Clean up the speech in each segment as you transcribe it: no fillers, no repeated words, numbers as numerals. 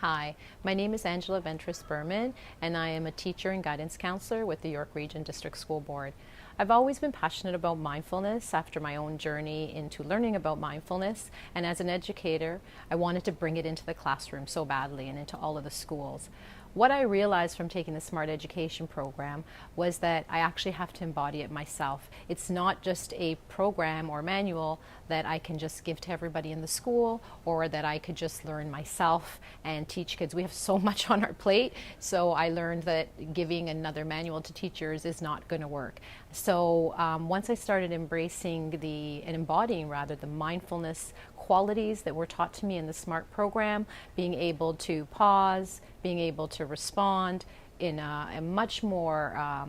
Hi, my name is Angela Ventris Berman, and I am a teacher and guidance counselor with the York Region District School Board. I've always been passionate about mindfulness after my own journey into learning about mindfulness, and as an educator, I wanted to bring it into the classroom so badly and into all of the schools. What I realized from taking the Smart Education program was that I actually have to embody it myself. It's not just a program or manual that I can just give to everybody in the school or that I could just learn myself and teach kids. We have so much on our plate, so I learned that giving another manual to teachers is not going to work. So once I started embracing and embodying rather the mindfulness qualities that were taught to me in the SMART program, being able to pause, being able to respond in a much more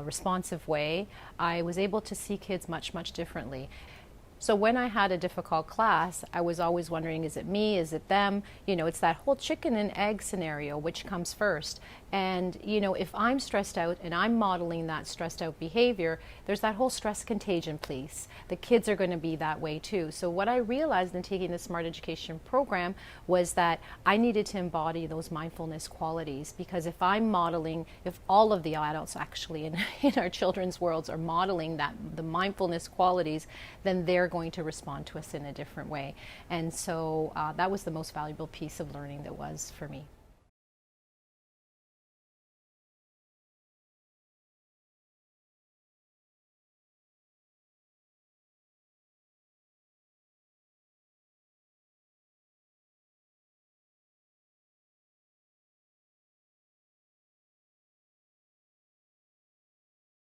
responsive way, I was able to see kids much, much differently. So when I had a difficult class, I was always wondering, is it me, is it them? You know, it's that whole chicken and egg scenario, which comes first. And, you know, if I'm stressed out and I'm modeling that stressed out behavior, there's that whole stress contagion piece. The kids are going to be that way too. So what I realized in taking the Smart Education program was that I needed to embody those mindfulness qualities, because if I'm modeling, if all of the adults actually in our children's worlds are modeling the mindfulness qualities, then they're going to respond to us in a different way. And so that was the most valuable piece of learning that was for me.